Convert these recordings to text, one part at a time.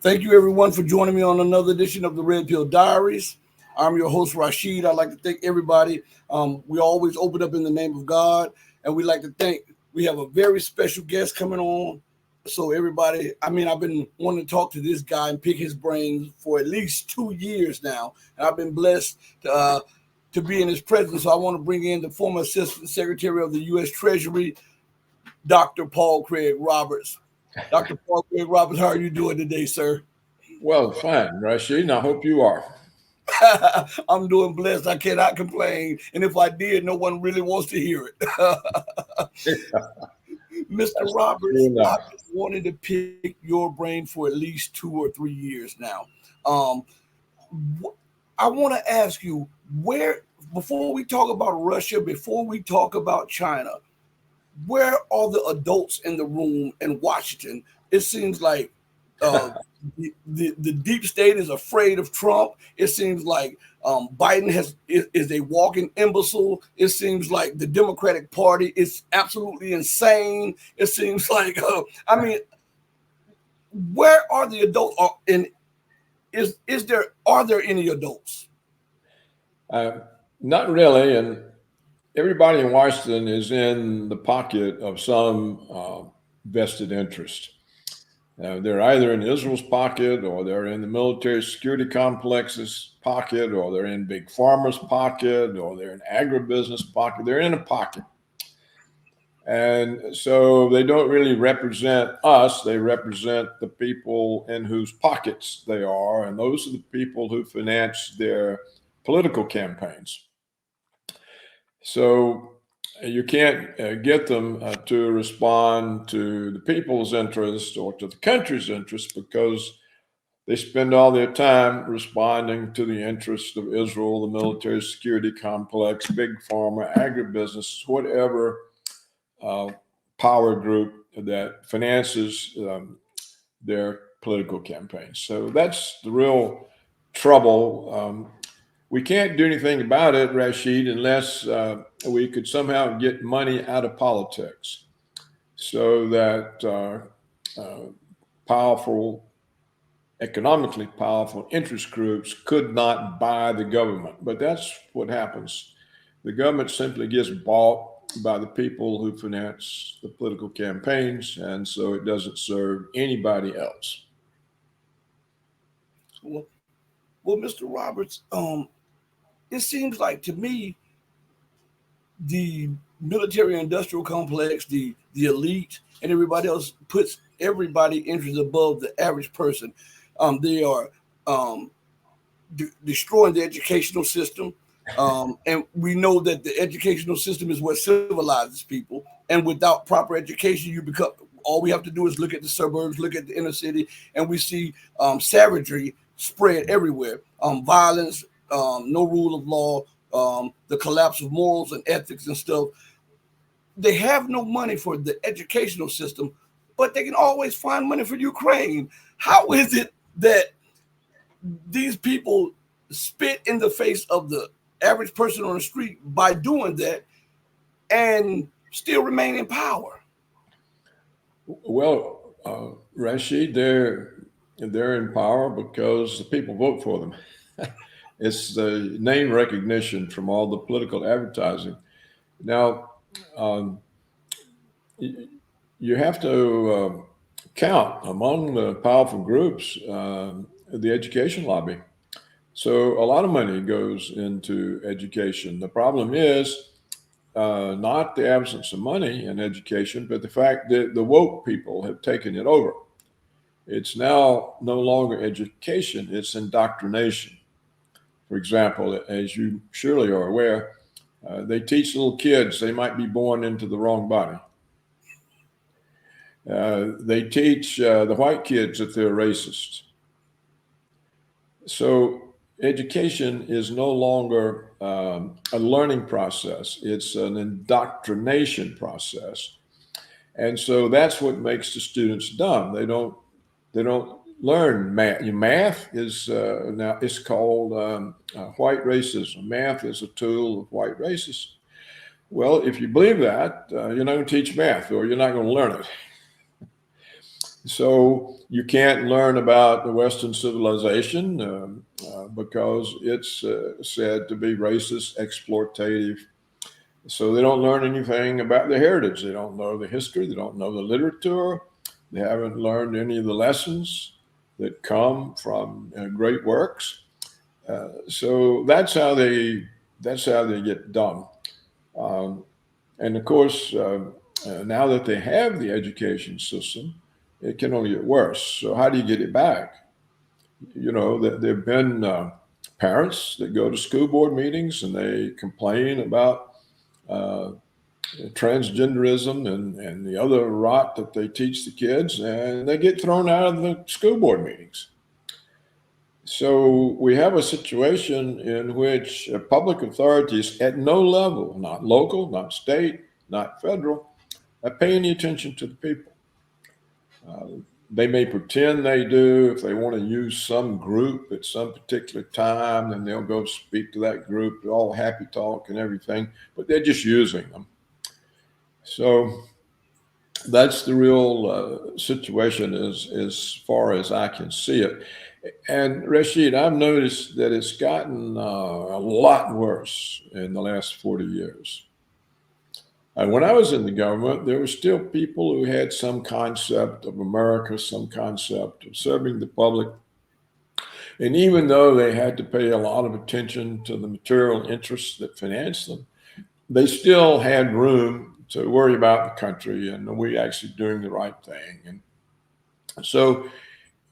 Thank you, everyone, for joining me on another edition of the Red Pill Diaries. I'm your host, Rashid. I'd like to thank everybody. We always open up in the name of God, and we like to thank. We have a very special guest coming on. So, everybody, I've been wanting to talk to this guy and pick his brains for at least 2 years now, and I've been blessed to be in his presence. So, I want to bring in the former Assistant Secretary of the U.S. Treasury, Dr. Paul Craig Roberts. Dr. Paul Craig Roberts, how are you doing today, sir? Well, fine, Rashid. I hope you are. I'm doing blessed. I cannot complain. And if I did, no one really wants to hear it. Mr. That's Roberts, true I've enough. been wanting to pick your brain for at least 2 or 3 years now. Um, I want to ask you before we talk about Russia, before we talk about China, where are the adults in the room in Washington? It seems like uh, the deep state is afraid of Trump. It seems like Biden is a walking imbecile. It seems like the Democratic Party is absolutely insane. It seems like where are the adults? And are there any adults? Uh, Not really. And everybody in Washington is in the pocket of some vested interest. They're either in Israel's pocket, or they're in the military security complex's pocket, or they're in big pharma's pocket, or they're in agribusiness pocket. They're in a pocket. And so they don't really represent us. They represent the people in whose pockets they are. And those are the people who finance their political campaigns. So you can't get them to respond to the people's interest or to the country's interest, because they spend all their time responding to the interests of Israel, the military security complex, big pharma, agribusiness, whatever power group that finances their political campaigns. So that's the real trouble. We can't do anything about it, Rashid, unless we could somehow get money out of politics, so that powerful, economically powerful interest groups could not buy the government. But that's what happens. The government simply gets bought by the people who finance the political campaigns, and so it doesn't serve anybody else. Well, well, Mr. Roberts, it seems like to me the military industrial complex, the elite, and everybody else puts everybody interest above the average person. They are destroying the educational system. And we know that the educational system is what civilizes people. And without proper education, you become all we have to do is look at the suburbs, look at the inner city, and we see savagery spread everywhere. Violence, no rule of law, the collapse of morals and ethics and stuff. They have no money for the educational system, but they can always find money for Ukraine. How is it that these people spit in the face of the average person on the street by doing that and still remain in power? Well, Rashid, they're in power because the people vote for them. It's the name recognition from all the political advertising. Now, um, you have to count among the powerful groups the education lobby. So a lot of money goes into education. The problem is not the absence of money in education, but the fact that the woke people have taken it over. It's now no longer education, it's indoctrination. For example, as you surely are aware, they teach little kids they might be born into the wrong body. They teach the white kids that they're racist. So education is no longer a learning process; it's an indoctrination process, and so that's what makes the students dumb. They don't learn math. Math is now it's called white racism. Math is a tool of white racists. Well, if you believe that, you're not going to teach math, or you're not going to learn it. So you can't learn about the Western civilization because it's said to be racist, exploitative. So they don't learn anything about their heritage. They don't know the history. They don't know the literature. They haven't learned any of the lessons that come from great works. So that's how they get dumb. Um, and of course, now that they have the education system, it can only get worse. So how do you get it back? There have been parents that go to school board meetings and they complain about uh, transgenderism and the other rot that they teach the kids, and they get thrown out of the school board meetings. So we have a situation in which public authorities at no level, not local, not state, not federal, are paying any attention to the people. They may pretend they do. If they want to use some group at some particular time, then they'll go speak to that group, all happy talk and everything, but they're just using them. So that's the real situation as far as I can see it. And Rashid, I've noticed that it's gotten a lot worse in the last 40 years. When I was in the government, there were still people who had some concept of America, some concept of serving the public. And even though they had to pay a lot of attention to the material interests that financed them, they still had room to worry about the country and are we actually doing the right thing. And so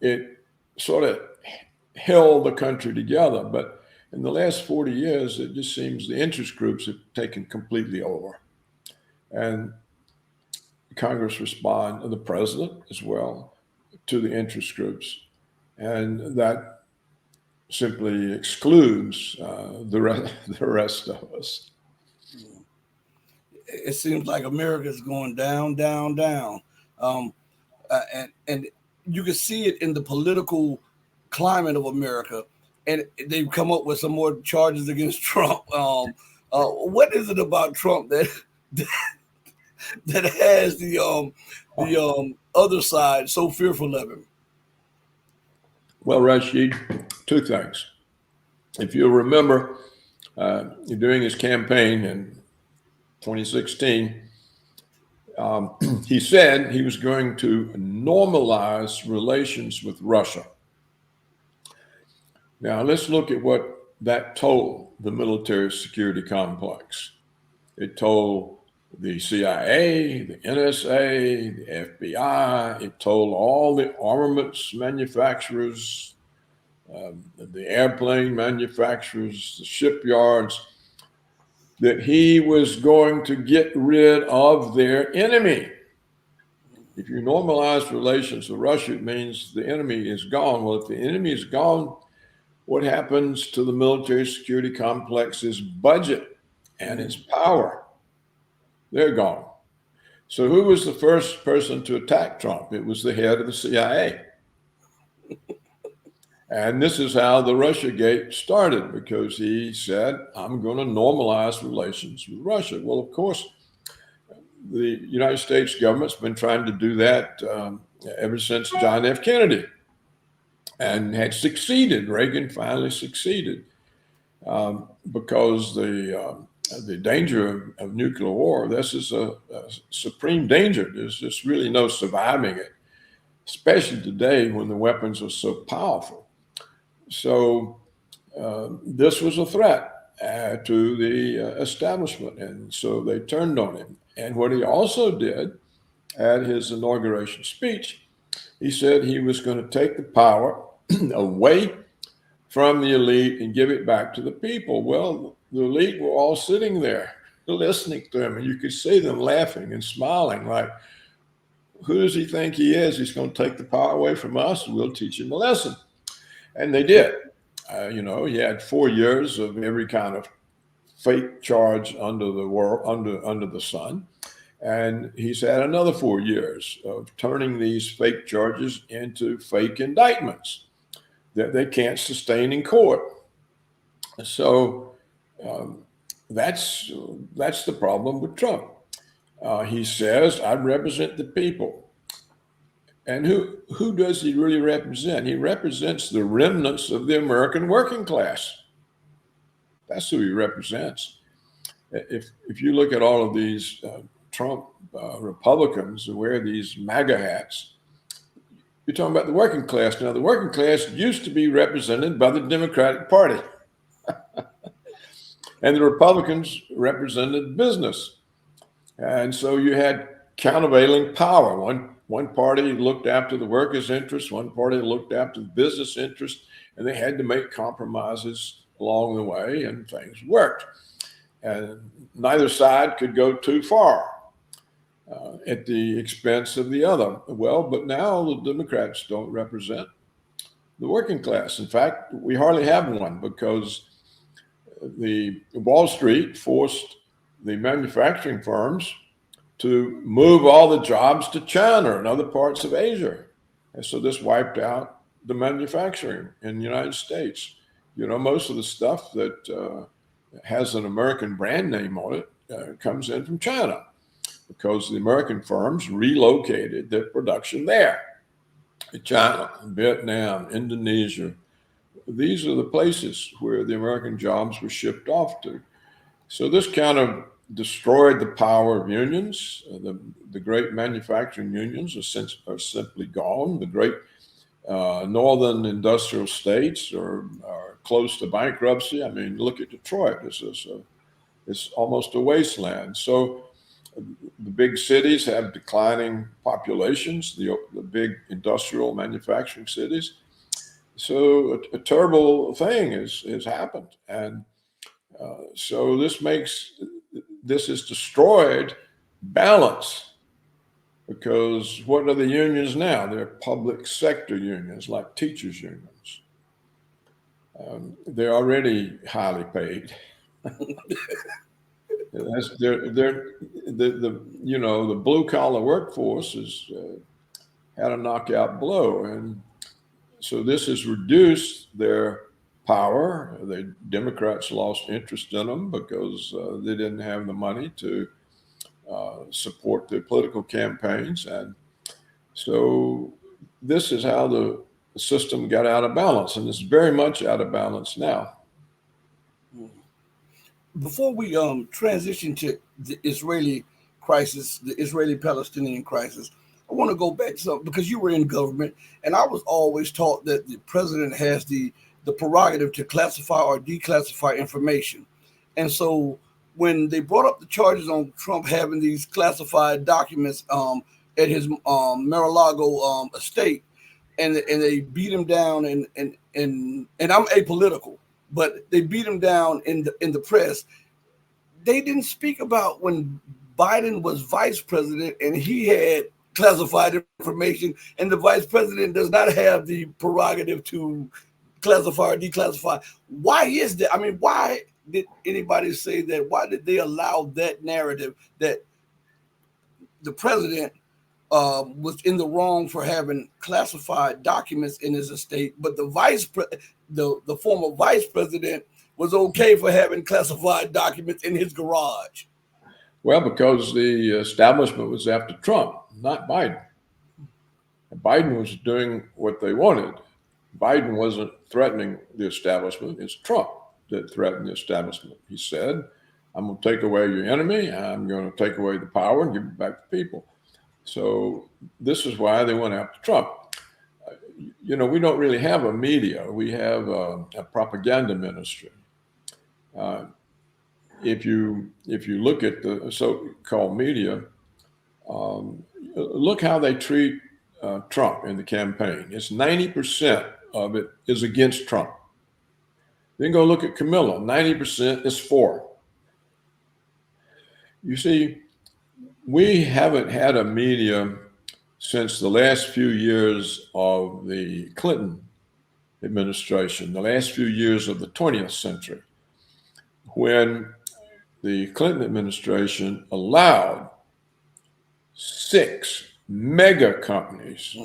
it sort of held the country together. But in the last 40 years, it just seems the interest groups have taken completely over. And Congress respond, and the president as well, to the interest groups. And that simply excludes the rest of us. It seems like America is going down, down, down. Um, and you can see it in the political climate of America. And they've come up with some more charges against Trump. What is it about Trump that that has the other side so fearful of him? Well, Rashid, two things. If you remember, during his campaign in 2016, he said he was going to normalize relations with Russia. Now, let's look at what that told the military security complex. It told the CIA, the NSA, the FBI, it told all the armaments manufacturers, the airplane manufacturers, the shipyards, that he was going to get rid of their enemy. If you normalize relations with Russia, it means the enemy is gone. Well, if the enemy is gone, what happens to the military security complex's budget and its power? They're gone. So who was the first person to attack Trump? It was the head of the CIA. And this is how the Russiagate started, because he said, I'm going to normalize relations with Russia. Well, of course, the United States government's been trying to do that ever since John F. Kennedy, and had succeeded. Reagan finally succeeded because the danger of nuclear war, this is a supreme danger. There's just really no surviving it, especially today when the weapons are so powerful. So this was a threat to the establishment, and so they turned on him. And what he also did at his inauguration speech, he said he was going to take the power away from the elite and give it back to the people. Well, the elite were all sitting there listening to him, and you could see them laughing and smiling like, who does he think he is? He's going to take the power away from us, and we'll teach him a lesson. And they did. He had 4 years of every kind of fake charge under the world, under the sun. And he's had another 4 years of turning these fake charges into fake indictments that they can't sustain in court. So that's the problem with Trump. He says, I represent the people. And who does he really represent? He represents the remnants of the American working class. That's who he represents. If you look at all of these Trump Republicans who wear these MAGA hats, you're talking about the working class. Now, the working class used to be represented by the Democratic Party, and the Republicans represented business. And so you had countervailing power. One party looked after the workers' interests, one party looked after the business interests, and they had to make compromises along the way, and things worked. And neither side could go too far at the expense of the other. Well, but now the Democrats don't represent the working class. In fact, we hardly have one, because the Wall Street forced the manufacturing firms to move all the jobs to China and other parts of Asia. And so this wiped out the manufacturing in the United States. You know, most of the stuff that has an American brand name on it comes in from China, because the American firms relocated their production there. China, Vietnam, Indonesia, these are the places where the American jobs were shipped off to. So this kind of destroyed the power of unions. The great manufacturing unions are simply gone. The great northern industrial states are close to bankruptcy. I mean, look at Detroit. It's almost a wasteland. So the big cities have declining populations, the big industrial manufacturing cities. So a terrible thing has happened. And so this has destroyed balance, because what are the unions now? They're public sector unions, like teachers' unions. They're already highly paid. The blue collar workforce has had a knockout blow, and so this has reduced their power. The Democrats lost interest in them because they didn't have the money to support their political campaigns. And so this is how the system got out of balance, and it's very much out of balance now. Before we transition to the Israeli crisis, the Israeli-Palestinian crisis, I want to go back to something, because you were in government, and I was always taught that the president has the prerogative to classify or declassify information. And so when they brought up the charges on Trump having these classified documents at his Mar-a-Lago estate, and they beat him down, and I'm apolitical, but they beat him down in the press. They didn't speak about when Biden was vice president and he had classified information, and the vice president does not have the prerogative to classify or declassify. Why is that? I mean, why did anybody say that? Why did they allow that narrative that the president was in the wrong for having classified documents in his estate, but the former vice president was okay for having classified documents in his garage? Well, because the establishment was after Trump, not Biden. Biden was doing what they wanted. Biden wasn't threatening the establishment. It's Trump that threatened the establishment. He said, I'm going to take away your enemy. I'm going to take away the power and give it back to people. So this is why they went after Trump. You know, we don't really have a media. We have a propaganda ministry. If you look at the so-called media, look how they treat Trump in the campaign. It's 90% of it is against Trump. Then go look at Camilla. 90% is for. You see, we haven't had a media since the last few years of the Clinton administration, the last few years of the 20th century, when the Clinton administration allowed 6 mega companies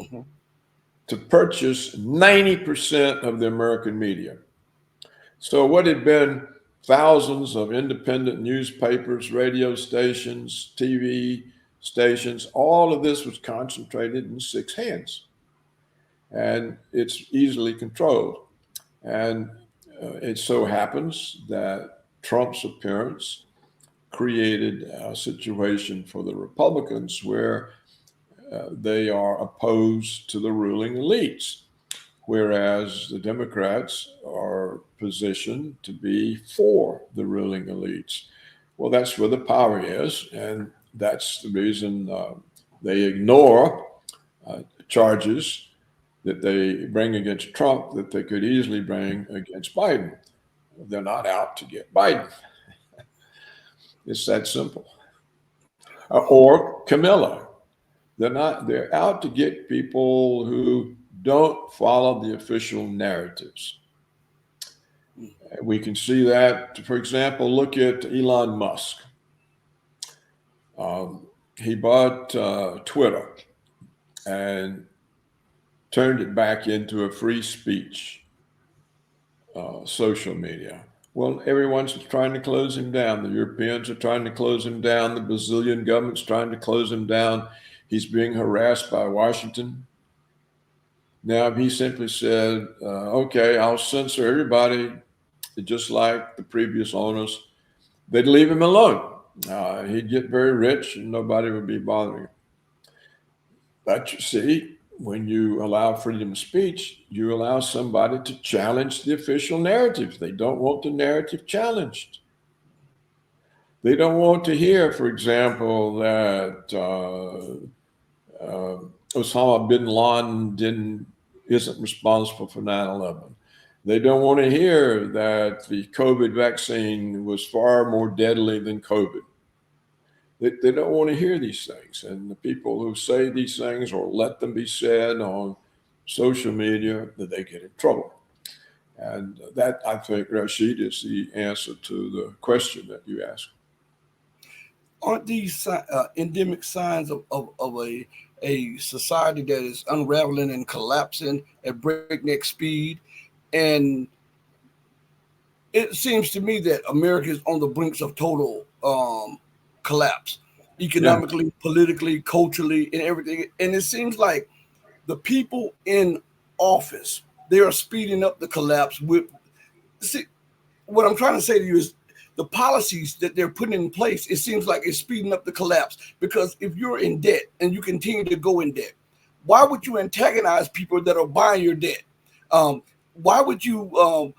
to purchase 90% of the American media. So what had been thousands of independent newspapers, radio stations, TV stations. All of this was concentrated in 6 hands, and it's easily controlled. And it so happens that Trump's appearance created a situation for the Republicans where they are opposed to the ruling elites, whereas the Democrats are positioned to be for the ruling elites. Well, that's where the power is, and that's the reason they ignore charges that they bring against Trump that they could easily bring against Biden. They're not out to get Biden. It's that simple. Or Camilla. They're out to get people who don't follow the official narratives. We can see that, for example, look at Elon Musk. He bought Twitter and turned it back into a free speech social media. Well, everyone's trying to close him down. The Europeans are trying to close him down. The Brazilian government's trying to close him down. He's being harassed by Washington. Now, if he simply said, okay, I'll censor everybody, just like the previous owners, they'd leave him alone. He'd get very rich and nobody would be bothering him. But you see, when you allow freedom of speech, you allow somebody to challenge the official narrative. They don't want the narrative challenged. They don't want to hear, for example, that Osama bin Laden isn't responsible for 9/11. They don't want to hear that the COVID vaccine was far more deadly than COVID. They don't want to hear these things. And the people who say these things or let them be said on social media, that they get in trouble. And that, I think, Rashid, is the answer to the question that you asked. Aren't these endemic signs of a society that is unraveling and collapsing at breakneck speed? And it seems to me that America is on the brinks of total collapse, economically, politically, culturally, and everything. And it seems like the people in office, they are speeding up the collapse with. See, what I'm trying to say to you is the policies that they're putting in place, it seems like it's speeding up the collapse. Because if you're in debt and you continue to go in debt, why would you antagonize people that are buying your debt? Why would you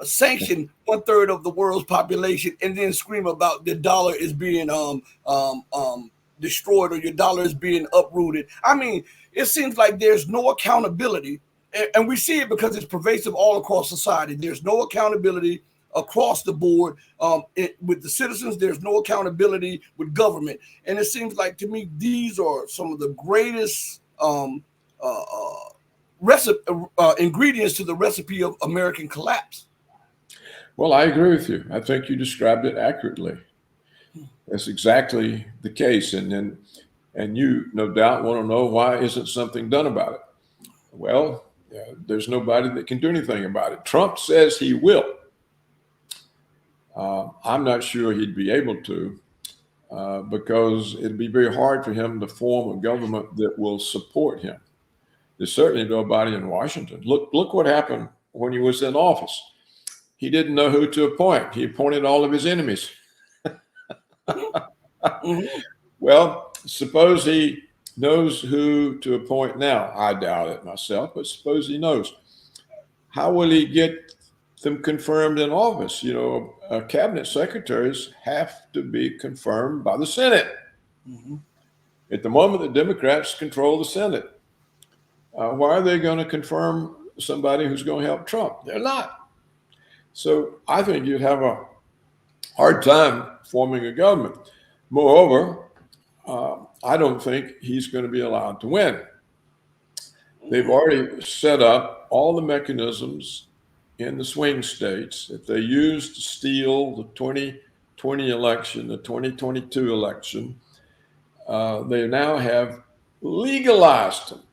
sanction 1/3 of the world's population and then scream about the dollar is being destroyed or your dollar is being uprooted? I mean, it seems like there's no accountability, and we see it because it's pervasive all across society. There's no accountability across the board with the citizens. There's no accountability with government, and it seems like to me these are some of the greatest ingredients to the recipe of American collapse. Well, I agree with you. I think you described it accurately. That's exactly the case. And you, no doubt, want to know why isn't something done about it? Well, there's nobody that can do anything about it. Trump says he will. I'm not sure he'd be able to because it'd be very hard for him to form a government that will support him. There's certainly nobody in Washington. Look what happened when he was in office. He didn't know who to appoint. He appointed all of his enemies. Well, suppose he knows who to appoint now. I doubt it myself, but suppose he knows. How will he get them confirmed in office? You know, cabinet secretaries have to be confirmed by the Senate. At the moment, the Democrats control the Senate. Why are they going to confirm somebody who's going to help Trump? They're not. So I think you'd have a hard time forming a government. Moreover, I don't think he's going to be allowed to win. They've already set up all the mechanisms in the swing states that they used to steal the 2020 election, the 2022 election. They now have legalized them.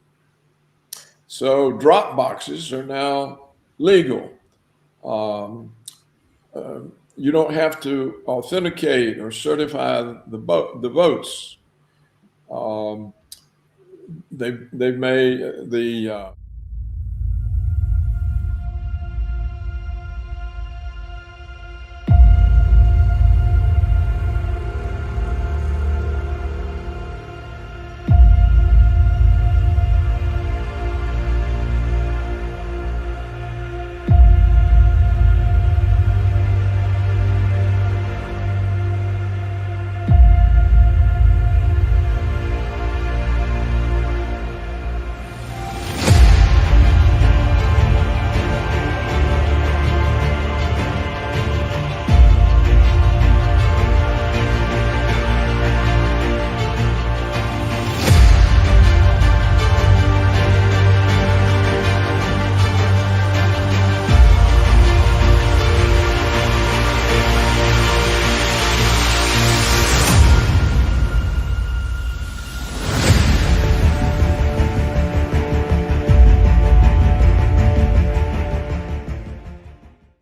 So drop boxes are now legal. You don't have to authenticate or certify the votes. They've made the